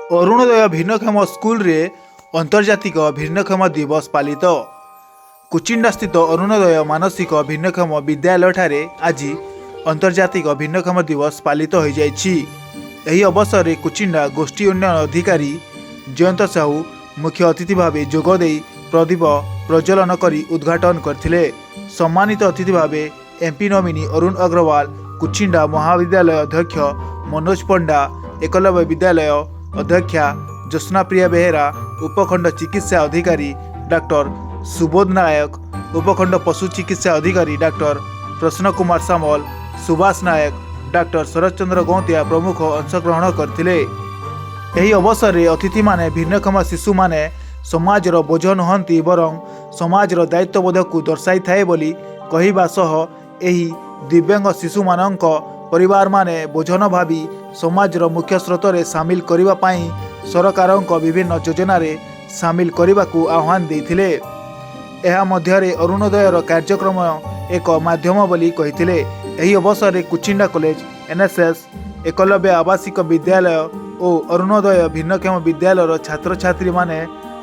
Arunoday भिन्नक्षम school रे अंतर्जातिक भिन्नक्षम दिवस पालित। कुचिंडा स्थित अरुणोदय मानसिक भिन्नक्षम विद्यालय ठारे आज अंतर्जातिक भिन्नक्षम दिवस पालित हो जाइछि। एही अवसर में कुचिंडा गोष्ठी उन्नयन अधिकारी जयंत साहू मुख्य अतिथि भाव जोगदे प्रदीप प्रज्वलन करी उद्घाटन करथिले। सम्मानित अतिथि भाव एमपी नोमिनी अरुण अग्रवाल, कुचिंडा महाविद्यालय अध्यक्ष मनोज पंडा, एकलव्य विद्यालय अध्यक्षा ज्योत्स्ना प्रिया बेहेरा, उपखंड चिकित्सा अधिकारी डॉक्टर सुबोध नायक, उपखंड पशु चिकित्सा अधिकारी डॉक्टर प्रसन्न कुमार सामल, सुभाष नायक, डॉक्टर शरद चंद्र गौंतिया प्रमुख अंशग्रहण करथिले। एही अवसर में अतिथि माने भिन्नक्षम शिशु माने समाजर बोझ नुहंती बरं समाजर दायित्वबोध को दर्शाई थाए बोली कहिबा सह एही दिव्यांग शिशु मानक परिवार माने बोझ न भावी समाजर मुख्य स्रोत रे सामिल करिबा पाई सरकारक विभिन्न योजना रे सामिल करने को आह्वान देथिले। एहा मध्यरे अरुणोदयर कार्यक्रम एक माध्यम बोली कहिथिले। एही अवसर में कुचिंडा कॉलेज, एनएसएस, एकलव्य आवासिक विद्यालय और अरुणोदय भिन्नक्षम विद्यालय छात्र छात्री माने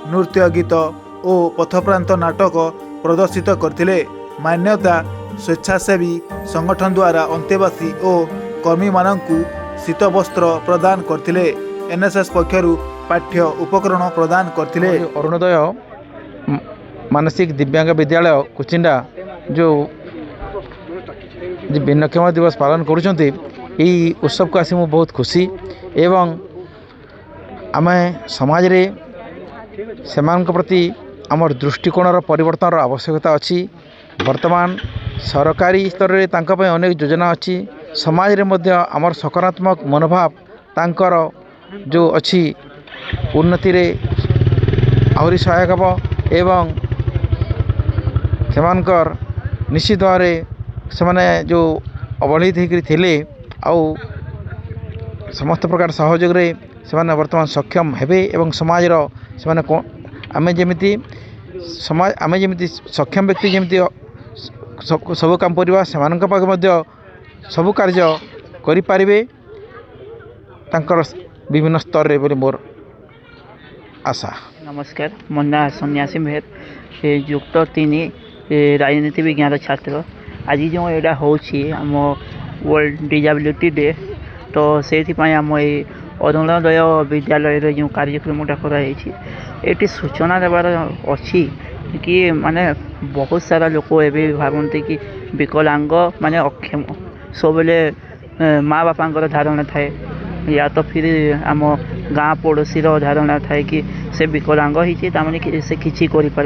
नृत्य, गीत और पथप्रांत नाटक प्रदर्शित करथिले। मान्यता स्वेच्छासेवी संगठन द्वारा अंतेवासी और कर्मी मानंकु शीत वस्त्र प्रदान करथिले। एनएसएस पक्षरु पाठ्य उपकरण प्रदान करथिले। अरुणोदय मानसिक दिव्यांग विद्यालय कुचिंडा जो भिन्नक्षम दिवस पालन करुछंती, यही उत्सव को आसी मु बहुत खुशी एवं आमे समाज रे सेमानक प्रति आमर दृष्टिकोणर परिवर्तन आवश्यकता अछि। वर्तमान सरकारी स्तर रे तांका पय अनेक योजना अछि। समाज रे मध्य आमर सकारात्मक मनोभाव तांकर जो अछि उन्नति रे आहुरी सहायक हब एवं सेमानकर निश्चित भाव से जो अवहेलित होकर थिले आउ समस्त प्रकार सहयोग रे सेमाने वर्तमान सक्षम हेबे एवं समाज आमे जेमिति सक्षम व्यक्ति जेमिति सब काम करवा सेमानक पाखे मध्य सब कार्य करि पारिबे तांकर विभिन्न स्तर रे बोली मोर आशा। नमस्कार, मो ना सन्यासी मेहर, युक्त 3 राजनीति विज्ञान छात्र। आज जो यहाँ होम वर्ल्ड डिजेबिलिटी डे, तो से आम अरुणोदय विद्यालय जो कार्यक्रमटा कराई सूचना देवार अच्छी कि माने बहुत सारा लोक ए भावती कि विकलांग माने अक्षम सब माँ बापा धारणा थाए या तो फिर आम गाँ पड़ोशी धारणा थाए कि से विकलांग होने कि से किसी करें।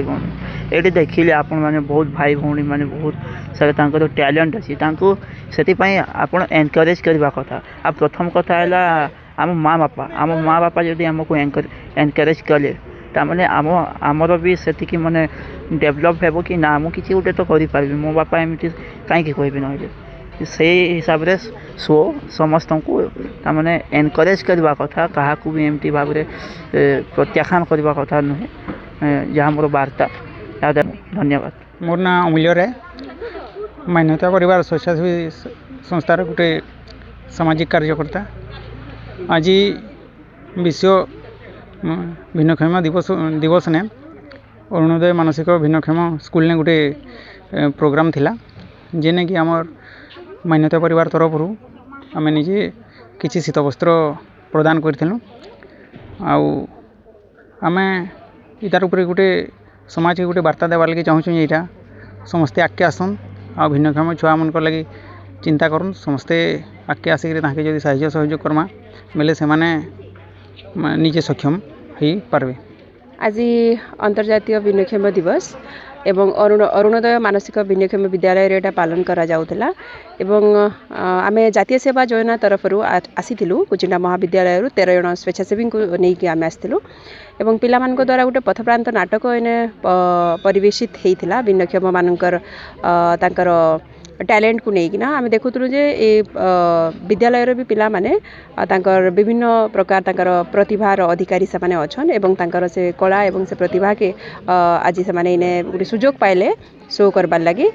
ये देखिले आपण मैंने बहुत भाई भौणी मैंने बहुत सारा टैलेंट अच्छी से आप एनकरेज करवा कथा। आ प्रथम कथा है आम माँ बापा जदि आमको एनकरेज कले तामाने आमर भी से माने डेभलप हेबो कि ना मु किसी गोटे तो करि मो बापा एमती कहीं कहबे ना से हिसाब से समस्त को तामाने एनकरेज करवा कथा। कहा भी एमती भाव में प्रत्याख्यान करवा कथा नुहे। जहाँ मोर वार्ता। धन्यवाद। मोर ना अमूल्य राय, मान्यता परिवार स्वेच्छासेवी संस्थार गोटे सामाजिक कार्यकर्ता। आज विश्व भिन्नक्षम दिवस ने अरुणोदय मानसिक भिन्नक्षम स्कूल ने गोटे प्रोग्राम थिला जेने कि आमर मान्यता परिवार तरफ आम निजे किसी शीत वस्त्र प्रदान करथिलु। आमे इतार उपरे गोटे समाज के गोटे वार्ता देवार लगे चाहूँ। यहाँ समस्ते आगे आसन आ भिन्नक्षम छुआ मन लगी चिंता करन समस्ते आगे आसिक जदि साहाय्य सहयोग करमा बेले से माने निजे सक्षम हो पारबे। आज अंतर्जातीय भिन्नक्षम दिवस एवं अरुणोदय मानसिक भिन्नक्षम विद्यालय रे पालन करा जाउतला एवं आमे जातीय सेवा योजना तरफ आसीथिलु। कुचिंडा महाविद्यालय 13 जन स्वेच्छासेवी को नेकी आमे आसीथिलु एवं पिला मानक द्वारा गोटे पथप्रांत नाटक एने परिवेशित हेइथिला। भिन्नक्षम मानकर तांकर टैलेंट को लेकिन आम देखुलु जे विद्यालय भी पिला माने तांकर विभिन्न प्रकार तांकर प्रतिभार अधिकारी से माने अछन एवं तांकर से कला एवं से प्रतिभा के आज से माने इने गोटे सुजोग पाइले शो करबार लगी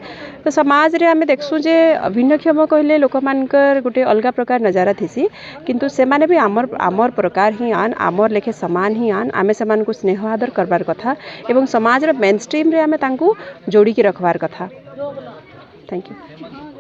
तो समाज रे आम देखसु जे भिन्नक्षम कहले लोक मानकर गोटे अलग प्रकार नजारा थीसी किंतु से माने भी आमर प्रकार ही आन आमर लेखे समान ही आन आमे से को स्नेह आदर करबार कथा एवं समाज रे मेन स्ट्रीम रे आमे तांकू जोड़ी के रखबार कथा। Thank you.